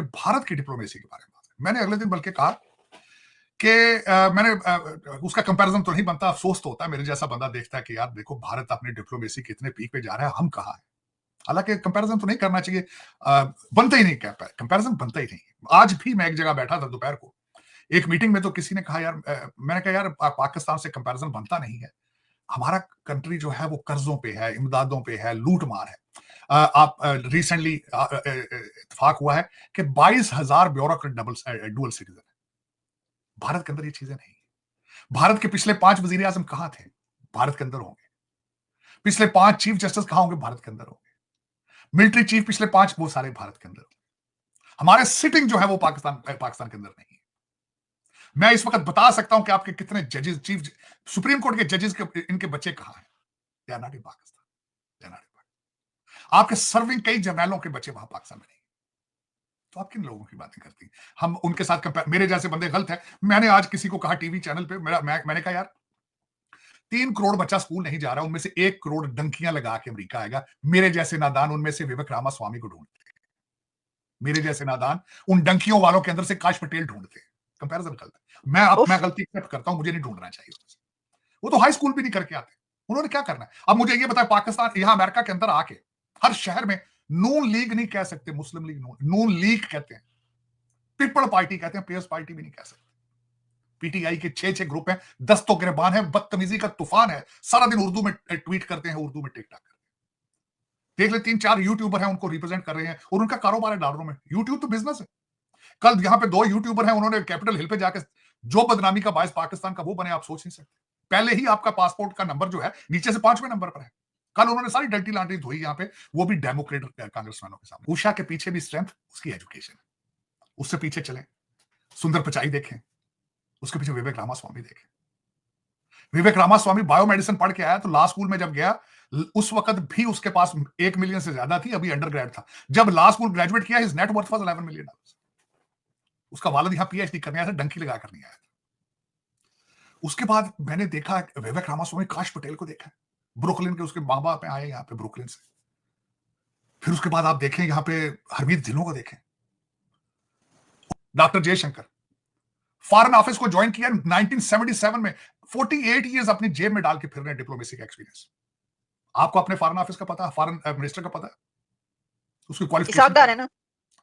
कि भारत की डिप्लोमेसी के बारे में बात करें। मैंने अगले दिन बल्कि कहा कि उसका कंपैरिजन तो नहीं बनता, अफसोस तो होता है, मेरे जैसा बंदा देखता है कि यार देखो भारत अपनी डिप्लोमेसी के इतने पीक पे जा रहा है, हम कहाँ हैं। हालांकि कंपैरिजन तो नहीं करना चाहिए, बनता ही नहीं, कंपैरिजन बनता ही नहीं। आज भी मैं एक जगह बैठा था दोपहर को, एक मीटिंग में, तो किसी ने कहा यार, मैंने कहा यार पाकिस्तान से कंपैरिजन बनता नहीं है, हमारा कंट्री जो है वो कर्जों पे है, इमदादों पे है, लूट मार है। आप रिसेंटली इत्तेफाक हुआ है कि 22,000 ब्यूरोक्रेट डुअल सिटीजन है। भारत के अंदर ये चीजें नहीं। भारत के पिछले 5 वजीर आजम कहां थे? भारत के अंदर होंगे। पिछले 5 चीफ जस्टिस कहां होंगे? भारत के अंदर होंगे। मिलिट्री चीफ पिछले 5 वो सारे भारत के अंदर। हमारे सिटिंग जो है वो पाकिस्तान के अंदर नहीं है। मैं इस वक्त बता सकता हूं कि आपके कितने जजेस, चीफ सुप्रीम कोर्ट के जजेस के इनके बच्चे कहां हैं? They are not in Pakistan, they are not in Pakistan. आपके सर्विंग कई जर्नैलों के बच्चे वहां पाकिस्तान में नहीं। तो आप किन लोगों की बातें करती हैं? हम उनके साथ कंपेयर, मेरे जैसे बंदे गलत है। मैंने आज किसी को कहा टीवी चैनल पे, मैंने कहा यार 3 करोड़ बच्चा स्कूल नहीं जा रहा, उनमें से 1 करोड़ डंकियां लगा के अमेरिका आएगा। मेरे जैसे नादान उनमें से विवेक रामास्वामी को ढूंढते हैं। मेरे जैसे नादान उन डंकियों वालों के अंदर से काश पटेल ढूंढते हैं। कंपैरिजन गलत है। मैं गलती एक्सेप्ट करता हूं, मुझे नहीं ढूंढना चाहिए। वो तो हाई स्कूल भी नहीं करके आते, उन्होंने क्या करना है? अब मुझे ये बताया, पाकिस्तान यहां अमेरिका के अंदर आके हर शहर में नून लीग नहीं कह सकते, मुस्लिम लीग नून लीग कहते हैं, पीपल पार्टी कहते हैं, पीएस पार्टी भी नहीं कह सकते। पीटीआई के 6 ग्रुप हैं, 10 तो गिरबान है, बदतमीजी का तूफान है, सारा दिन उर्दू में ट्वीट करते हैं, उर्दू में टिकटॉक करते हैं। देख ले 3-4 यूट्यूबर हैं, उनको रिप्रेजेंट कर रहे हैं और उनका कारोबार है डॉलरों में। यूट्यूब तो बिजनेस है। कल यहां पे 2 यूट्यूबर हैं, उन्होंने कैपिटल हिल पे जाकर जो बदनामी का बायस पाकिस्तान का वो बने, आप सोच नहीं सकते। पहले ही आपका पासपोर्ट का नंबर जो है नीचे से 5वें नंबर पर है। कल उन्होंने सारी डर्टी लॉन्ड्री धोई यहां पे, वो भी डेमोक्रेट कांग्रेसमैनों के सामने। उषा के पीछे भी स्ट्रेंथ उसकी एजुकेशन, उससे पीछे चले, सुंदर पिचाई देखें, उसके पीछे विवेक रामास्वामी देखें। विवेक रामास्वामी बायोमेडिसिन पढ़ के आया, तो लॉ स्कूल में जब गया उस वक्त भी उसके पास 1 मिलियन से ज्यादा थी, अभी अंडर ग्रेड था। जब लॉ स्कूल ग्रेजुएट किया, his net worth was $11 million. उसका वालिद यहां पीएचडी करने आया था, डंकी लगा कर नहीं आया था। उसके बाद मैंने देखा विवेक रामास्वामी, काश पटेल को देखा, ब्रुकलिन के उसके मां बाप आए यहां पे ब्रुकलिन से। फिर उसके बाद आप देखें यहां पे हरमीत ढिल्लों को देखें, डॉक्टर जयशंकर फॉरेन ऑफिस को ज्वाइन किया 1977 में, 48 इयर्स अपनी जेब में डाल के फिर रहे, डिप्लोमेसी का एक्सपीरियंस। आपको अपने फॉरेन ऑफिस का पता है, फॉरेन मिनिस्टर का पता है, उसकी क्वालिफिकेशन है ना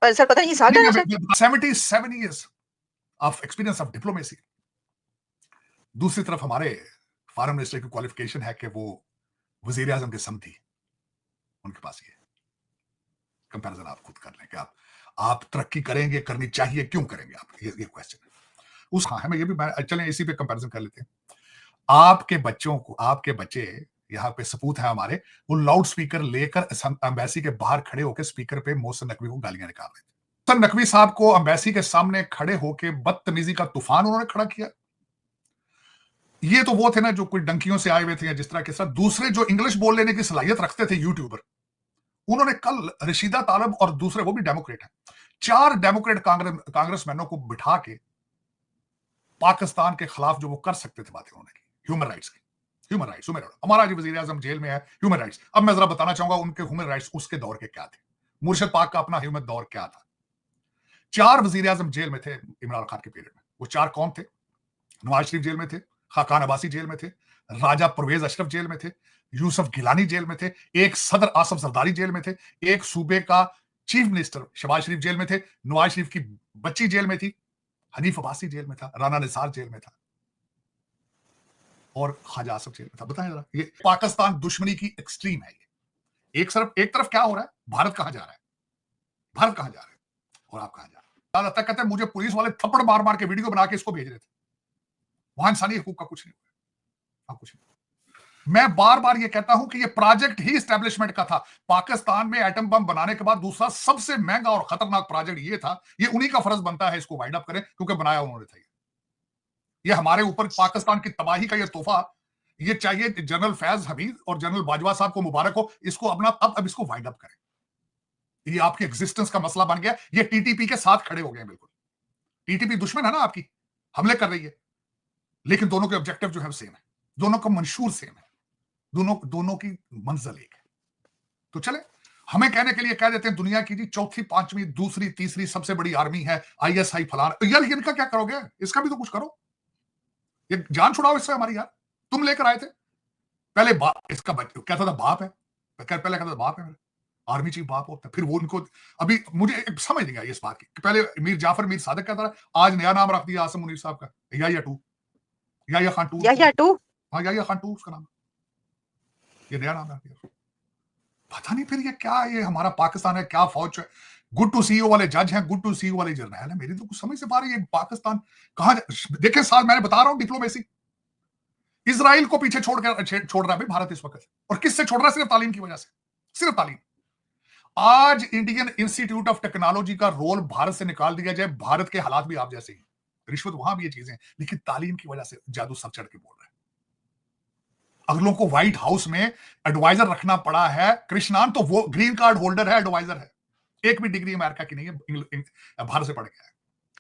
सर, पता नहीं इसाक डार है sir. 77 years of experience of diplomacy. दूसरी तरफ हमारे फॉरेन मिनिस्टर की क्वालिफिकेशन है कि वो वजीर आजम के समधी, उनके पास ये कंपैरिजन आप खुद कर लें कि आप तरक्की करेंगे, करनी चाहिए, क्यों करेंगे आप, ये क्वेश्चन है। उस हाँ है, मैं ये भी चलें इसी पे कंपैरिजन कर लेते हैं। आपके बच्चों को, आपके बच्चे यहाँ पे सपूत है हमारे, वो लाउड स्पीकर लेकर एम्बेसी के बाहर खड़े होकर स्पीकर पे मोहसिन नकवी को गालियां निकाल रहे थे। मोहसिन नकवी साहब को एम्बेसी के सामने खड़े होकर बदतमीजी का तूफान उन्होंने खड़ा किया। ये तो वो थे ना जो कोई डंकियों से आए हुए थे या जिस तरह के साथ। दूसरे जो इंग्लिश बोल लेने की सलाहियत रखते थे यूट्यूबर, उन्होंने कल रशीदा तालब और दूसरे, वो भी डेमोक्रेट हैं, 4 डेमोक्रेट कांग्रेसमैनों को बिठा के पाकिस्तान के खिलाफ जो वो कर सकते थे बातें उन्होंने की, ह्यूमन राइट्स की। ह्यूमन राइट्स, हमारा जो वजीर आजम जेल में है, ह्यूमन राइट्स। अब मैं जरा बताना चाहूंगा उनके ह्यूमन राइट्स उसके दौर के क्या थे, मुर्शद पाक का अपना ह्यूमन दौर क्या था। 4 वजीर आजम जेल में थे इमरान खान के पीरियड में। वो 4 कौन थे? नवाज शरीफ जेल में थे, खाकान अब्बासी जेल में थे, राजा परवेज अशरफ जेल में थे, यूसुफ गिलानी जेल में थे, एक सदर आसफ जरदारी जेल में थे, एक सूबे का चीफ मिनिस्टर शहबाज शरीफ जेल में थे, नवाज शरीफ की बच्ची जेल में थी, हनीफ अब्बासी जेल में था, राना निसार जेल में था और ख्वाजा आसफ जेल में था। बताएं जरा, ये पाकिस्तान दुश्मनी की एक्सट्रीम है। ये एक तरफ क्या हो रहा है, भारत कहां जा रहा है, भारत कहां जा रहा है और आप कहां जा रहे हैं। कहते हैं मुझे पुलिस वाले थप्पड़ मार मार के वीडियो बना के इसको भेज रहे थे। वहां इंसानी हकूक का कुछ नहीं हुआ, कुछ नहीं। मैं बार बार ये कहता हूं कि ये प्रोजेक्ट ही एस्टेब्लिशमेंट का था। पाकिस्तान में एटम बम बनाने के बाद दूसरा सबसे महंगा और खतरनाक प्रोजेक्ट ये था। ये उन्हीं का फर्ज बनता है इसको वाइंड अप करें, क्योंकि बनाया उन्होंने था। ये हमारे ऊपर पाकिस्तान की तबाही का ये तोहफा, ये चाहिए जनरल फैज हमीद और जनरल बाजवा साहब को मुबारक हो, इसको अपना अब इसको वाइंड अप करें। ये आपकी एग्जिस्टेंस का मसला बन गया। ये टीटीपी के साथ खड़े हो गए बिल्कुल। टीटीपी दुश्मन है ना आपकी, हमले कर रही है, लेकिन दोनों के ऑब्जेक्टिव जो है सेम है, दोनों का मंशूर सेम है, दोनों की मंजिल एक है। तो चले हमें कहने के लिए कह देते हैं दुनिया की जी चौथी, पांचवी, दूसरी, तीसरी सबसे बड़ी आर्मी है ISI फलाना। यार इनका क्या करोगे? इसका भी तो कुछ करो, ये जान छुड़ाओ इससे हमारी। यार तुम लेकर आए थे पहले, इसका कहता था बाप है, पहले कहता था बाप है मेरा, आर्मी चीफ बाप होता है। फिर वो उनको अभी मुझे समझ नहीं आई इस बात की। पहले मीर जाफर मीर सादिक कहता था, आज नया नाम रख दिया आसिम मुनीर साहब का, Yahya two, Yahya Khan two. Yahya two, हाँ याहिया खान टू उसका नाम, ये नया नाम रख दिया। पता नहीं फिर ये क्या, ये हमारा पाकिस्तान है क्या, फौज है? गुड टू सी वाले जज हैं, गुड टू सी वाले जर्नैल है। मेरी तो कुछ समझ से पा रही है पाकिस्तान कहां। देखे साथ मैंने बता रहा हूं डिप्लोमेसी, इजराइल को पीछे छोड़ रहा है भारत इस वक्त। और किससे छोड़ रहा है? सिर्फ तालीम की वजह से, सिर्फ तालीम। आज इंडियन इंस्टीट्यूट ऑफ टेक्नोलॉजी का रोल भारत से निकाल दिया जाए, भारत के हालात भी आप जैसे ही, रिश्वत वहां भी ये चीजें, लेकिन तालीम की वजह से जादू सब चढ़ के बोल रहे हैं। अगलों को व्हाइट हाउस में एडवाइजर रखना पड़ा है। कृष्णान तो वो ग्रीन कार्ड होल्डर है, एडवाइजर है, एक भी डिग्री अमेरिका की नहीं है, भारत से पढ़ के है।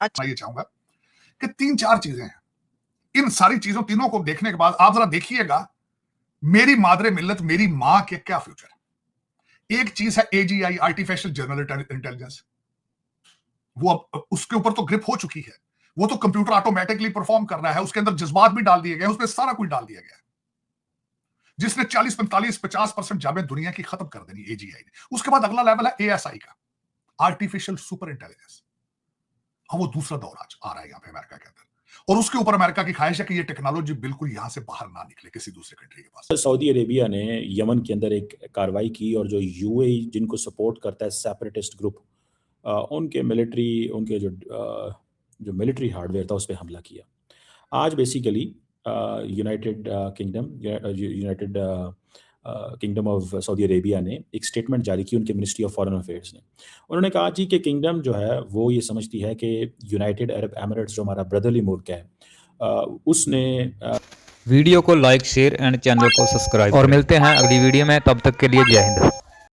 अच्छा। मैं ये चाहूंगा कि 3-4 चीजें हैं, इन सारी चीजों तीनों को देखने के बाद आप जरा देखिएगा मेरी मादरे मिल्लत, मेरी मां के क्या फ्यूचर है। एक चीज है AGI, आर्टिफिशियल जनरल इंटेलिजेंस, वो अब उसके ऊपर तो ग्रिप हो चुकी है, वो तो कंप्यूटर ऑटोमेटिकली परफॉर्म कर रहा है, उसके अंदर जज्बात भी डाल दिए गए, उसमें सारा कुछ डाल दिया गया, जिसने 40, 45, 50% जाबें दुनिया की खत्म कर देनी AGI ने। उसके बाद अगला लेवल है ASI का, आर्टिफिशियल सुपर इंटेलिजेंस। हाँ, वो दूसरा दौर आज आ रहा है यहाँ पे अमेरिका के अंदर, और उसके ऊपर अमेरिका की ख्वाहिश है कि ये टेक्नोलॉजी बिल्कुल यहां से बाहर ना निकले किसी दूसरे कंट्री के पास। सऊदी अरेबिया ने यमन के अंदर एक कार्रवाई की और जो UAE जिनको सपोर्ट करता है सेपरेटिस्ट ग्रुप, उनके उनके जो मिलिट्री हार्डवेयर था उस पर हमला किया। आज basically United kingdom of Saudi Arabia ने एक स्टेटमेंट जारी की, उनके मिनिस्ट्री ऑफ फॉरेन अफेयर्स ने। उन्होंने कहा जी कि किंगडम जो है वो ये समझती है कि यूनाइटेड अरब एमिरेट्स जो हमारा ब्रदरली मुल्क है, उसने वीडियो को लाइक, शेयर एंड चैनल को सब्सक्राइब और मिलते हैं अगली वीडियो में। तब तक के लिए जय हिंद।